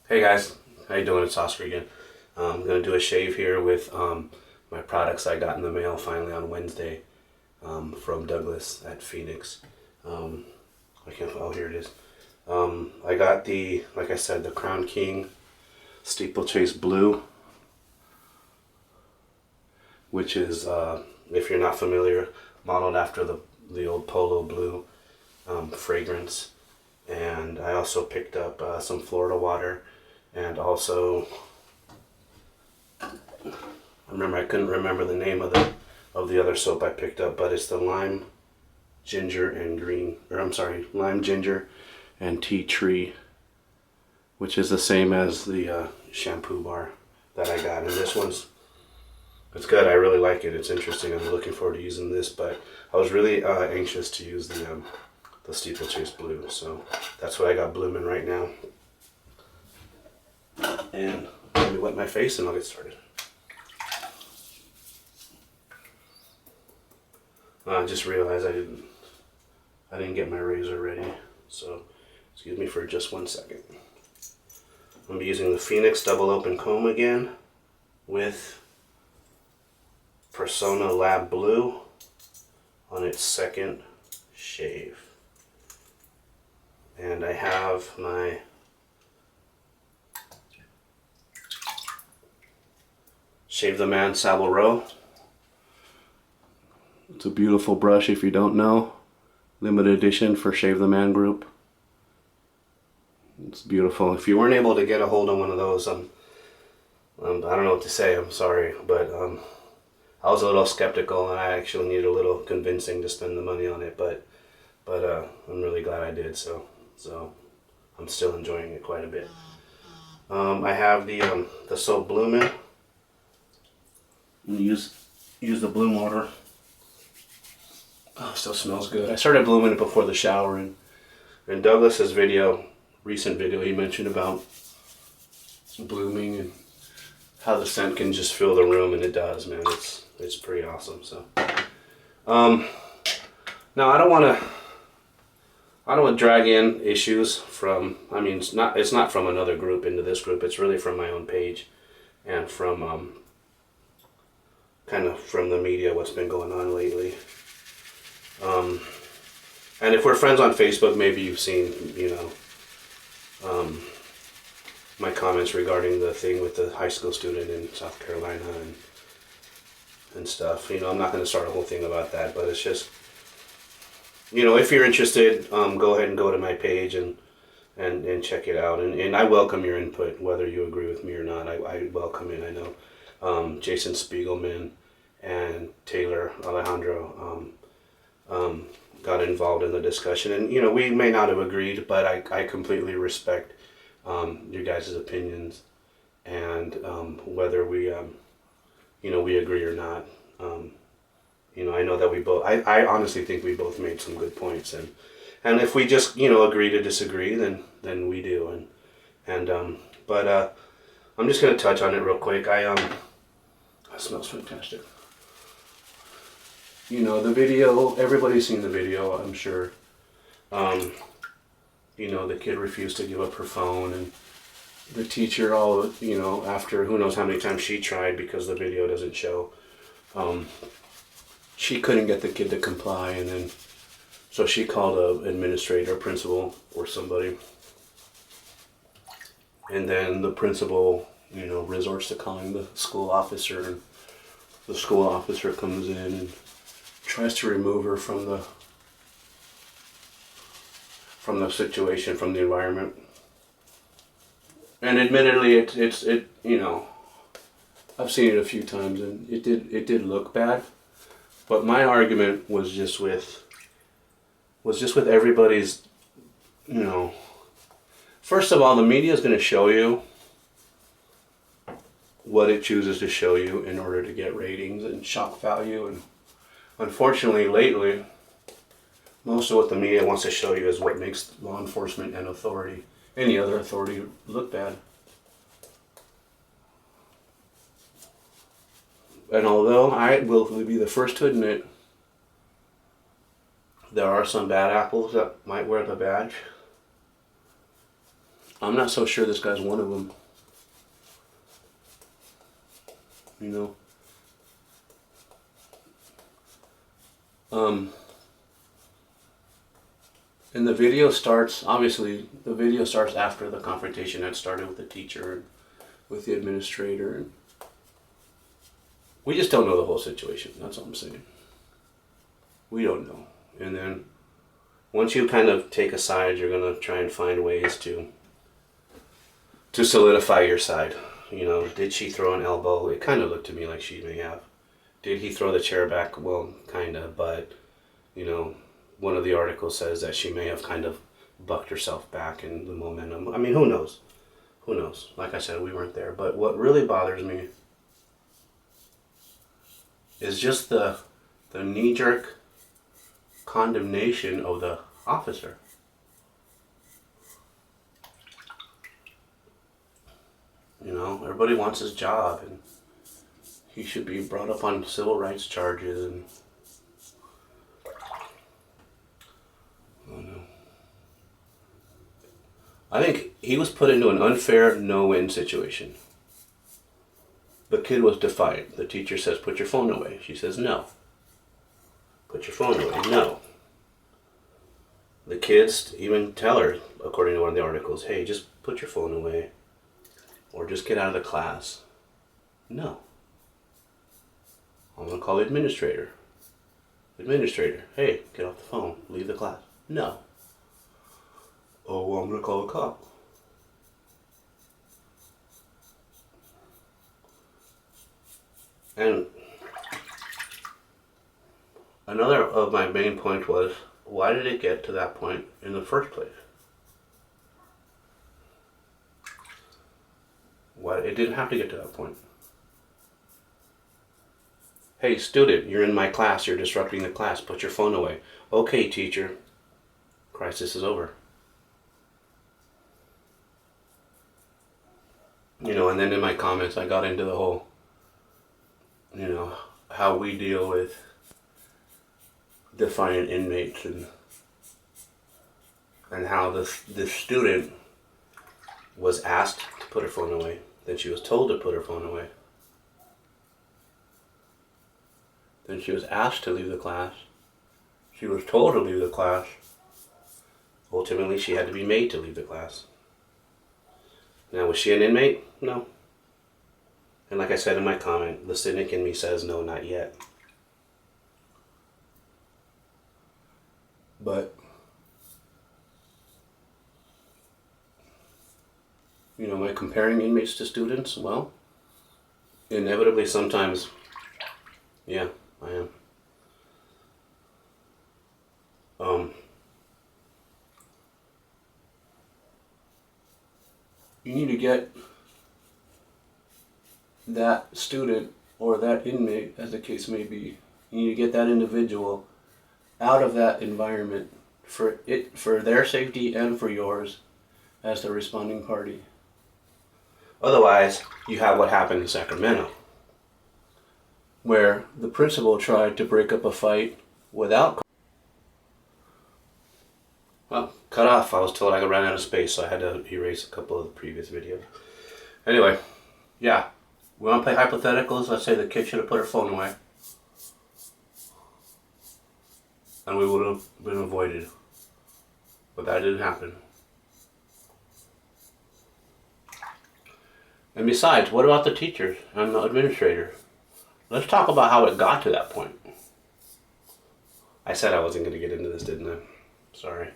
Hey guys, how you doing? It's Oscar again. I'm gonna do a shave here with my products I got in the mail finally on Wednesday from Douglas at Phoenix. Um, I can't. Oh, here it is. I got like I said, the Crown King Steeplechase Blue, which is, if you're not familiar, modeled after the old Polo Blue fragrance. And I also picked up some Florida water, and also I couldn't remember the name of the other soap I picked up, but it's the lime, ginger, and green, or I'm sorry, lime, ginger, and tea tree, which is the same as the shampoo bar that I got. And this it's good. I really like it. It's interesting. I'm looking forward to using this, but I was really anxious to use the Steeplechase Blue, so that's what I got blooming right now. And let me wet my face and I'll get started. I just realized I didn't get my razor ready, so excuse me for just 1 second. I'm gonna be using the Phoenix double open comb again with Personna Lab Blue on its second shave. And I have my Shave the Man Savile Row. It's a beautiful brush if you don't know. Limited edition for Shave the Man group. It's beautiful. If you weren't able to get a hold of one of those, I don't know what to say. I'm sorry, but I was a little skeptical, and I actually needed a little convincing to spend the money on it. But I'm really glad I did. So I'm still enjoying it quite a bit. I have the soap blooming. Use the bloom water. Oh, it still smells good. I started blooming it before the shower, and in Douglas's recent video, he mentioned about blooming and how the scent can just fill the room, and it does, man. It's pretty awesome. So, now I don't want to drag in issues from. I mean, it's not from another group into this group. It's really from my own page, and from kind of from the media, what's been going on lately. And if we're friends on Facebook, maybe you've seen, my comments regarding the thing with the high school student in South Carolina and stuff. I'm not going to start a whole thing about that, but it's just, if you're interested, go ahead and go to my page and check it out. And I welcome your input, whether you agree with me or not. I welcome it. I know Jason Spiegelman and Taylor Alejandro got involved in the discussion, and we may not have agreed, but I completely respect your guys' opinions, and whether we we agree or not. I know that we both. I honestly think we both made some good points, and if we just agree to disagree, then we do, but I'm just gonna touch on it real quick. That smells fantastic. The video, everybody's seen the video, I'm sure. The kid refused to give up her phone, and the teacher, after who knows how many times she tried because the video doesn't show, she couldn't get the kid to comply, and then, so she called an administrator, principal, or somebody. And then the principal, resorts to calling the school officer, and the school officer comes in and tries to remove her from the situation, from the environment. And admittedly, I've seen it a few times, and it did look bad. But my argument was just with everybody's, first of all, the media is going to show you what it chooses to show you in order to get ratings and shock value, and unfortunately, lately, most of what the media wants to show you is what makes law enforcement and any other authority, look bad. And although I will be the first to admit there are some bad apples that might wear the badge, I'm not so sure this guy's one of them. You know? And the video starts, obviously, the video starts after the confrontation had started with the teacher and with the administrator. And we just don't know the whole situation. That's all I'm saying. We don't know. And then once you kind of take a side, you're going to try and find ways to solidify your side. You know, did she throw an elbow? It kind of looked to me like she may have. Did he throw the chair back? Well, kind of, but, you know, one of the articles says that she may have kind of bucked herself back in the momentum. I mean, who knows? Who knows? Like I said, we weren't there. But what really bothers me is just the knee-jerk condemnation of the officer. You know, everybody wants his job, and he should be brought up on civil rights charges, and oh no. I think he was put into an unfair no-win situation. The kid was defiant. The teacher says, "Put your phone away." She says, "No." "Put your phone away." "No." The kids even tell her, according to one of the articles, "Hey, just put your phone away, or just get out of the class." "No." "I'm going to call the administrator." "Administrator, hey, get off the phone, leave the class." "No." "Oh, well, I'm going to call a cop." And another of my main points was, why did it get to that point in the first place? Why it didn't have to get to that point. "Hey, student, you're in my class, you're disrupting the class, put your phone away." "Okay, teacher." Crisis is over. You know, and then in my comments I got into the whole, you know, how we deal with defiant inmates, and how this student was asked to put her phone away, then she was told to put her phone away, then she was asked to leave the class, she was told to leave the class, ultimately she had to be made to leave the class. Now, was she an inmate? No. And like I said in my comment, the cynic in me says no, not yet. But, you know, am I comparing inmates to students? Well, inevitably sometimes, yeah, I am. You need to get that student or that inmate, as the case may be, you need to get that individual out of that environment for their safety and for yours as the responding party. Otherwise, you have what happened in Sacramento, where the principal tried to break up a fight without. Well, cut off. I was told I ran out of space, so I had to erase a couple of the previous videos. Anyway, yeah, we want to play hypotheticals. Let's say the kid should have put her phone away, and we would have been avoided. But that didn't happen. And besides, what about the teachers and the administrator? Let's talk about how it got to that point. I said I wasn't going to get into this, didn't I? Sorry.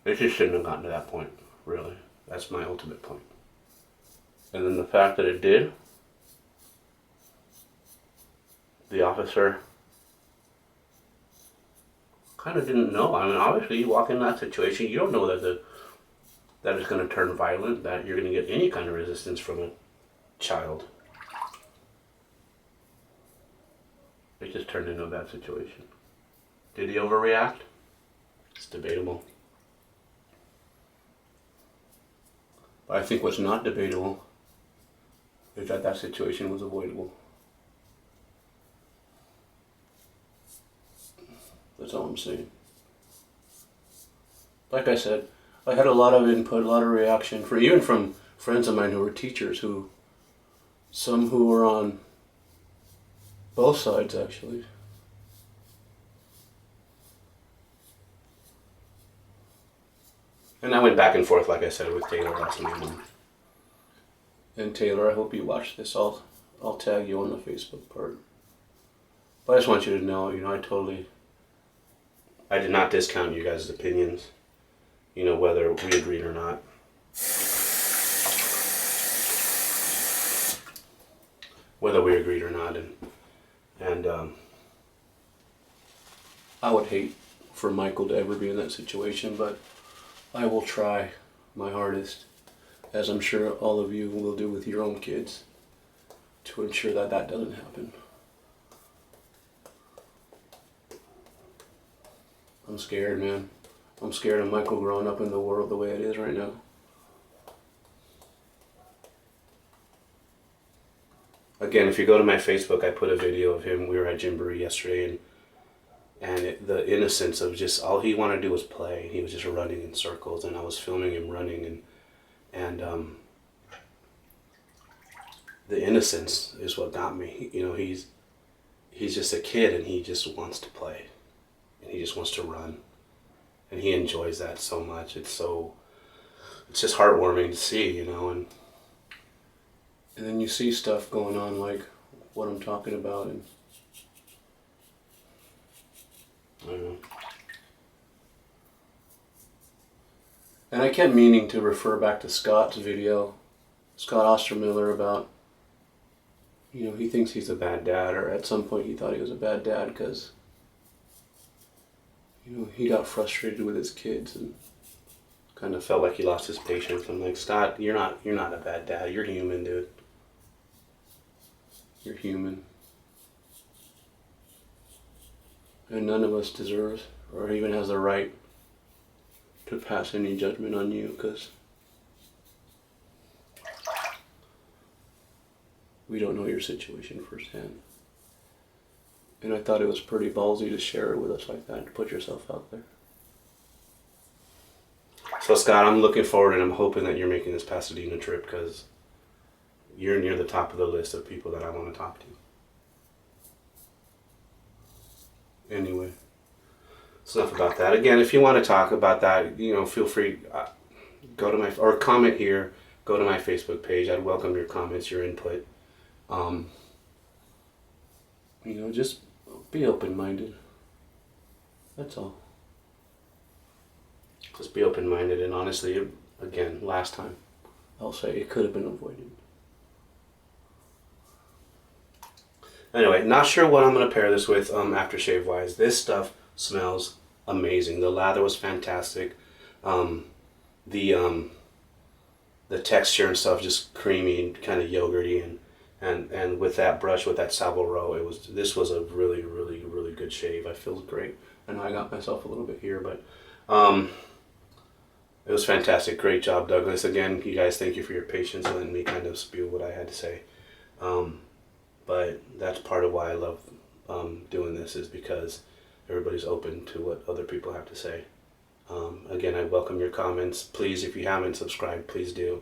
It just shouldn't have gotten to that point, really. That's my ultimate point. And then the fact that it did, the officer kind of didn't know. I mean, obviously, you walk in that situation, you don't know that it's going to turn violent, that you're going to get any kind of resistance from a child. It just turned into a bad situation. Did he overreact? It's debatable. But I think what's not debatable is that situation was avoidable. That's all I'm saying. Like I said, I had a lot of input, a lot of reaction even from friends of mine who were teachers, some who were on both sides actually. And I went back and forth, like I said, with Taylor last night. And Taylor, I hope you watch this. I'll tag you on the Facebook part. But I just want you to know, I did not discount you guys' opinions, whether we agreed or not. Whether we agreed or not, and I would hate for Michael to ever be in that situation, but I will try my hardest, as I'm sure all of you will do with your own kids, to ensure that that doesn't happen. I'm scared, man. I'm scared of Michael growing up in the world the way it is right now. Again, if you go to my Facebook, I put a video of him. We were at Gymboree yesterday, and the innocence of just all he wanted to do was play. He was just running in circles, and I was filming him running, and the innocence is what got me. He's just a kid, and he just wants to play, and he just wants to run, and he enjoys that so much. It's just heartwarming to see, and then you see stuff going on like what I'm talking about, and I don't know. And I kept meaning to refer back to Scott's video, Scott Ostermiller, about, he thinks he's a bad dad, or at some point he thought he was a bad dad because, he got frustrated with his kids and kind of felt like he lost his patience. I'm like, Scott, you're not a bad dad. You're human, dude. You're human. And none of us deserves or even has the right to pass any judgment on you, because we don't know your situation firsthand. And I thought it was pretty ballsy to share it with us like that, to put yourself out there. So Scott, I'm looking forward and I'm hoping that you're making this Pasadena trip, because you're near the top of the list of people that I want to talk to. Anyway, it's enough about that. Again, if you want to talk about that, feel free, go to or comment here, go to my Facebook page. I'd welcome your comments, your input. Just be open-minded. That's all. Just be open-minded, and honestly, again, last time, I'll say it could have been avoided. Anyway, not sure what I'm going to pair this with aftershave wise. This stuff smells amazing. The lather was fantastic. The texture and stuff just creamy and kind of yogurty, and with that brush, with that Savile Row, this was a really, really, really good shave. I feel great. I know I got myself a little bit here, but it was fantastic. Great job, Douglas. Again, you guys, thank you for your patience and letting me kind of spew what I had to say. But that's part of why I love doing this, is because everybody's open to what other people have to say. Again, I welcome your comments. Please, if you haven't subscribed, please do.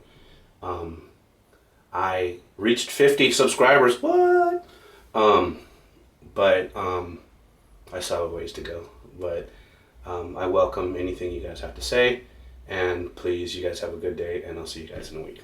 I reached 50 subscribers. What? But I still have a ways to go. But I welcome anything you guys have to say. And please, you guys have a good day, and I'll see you guys in a week.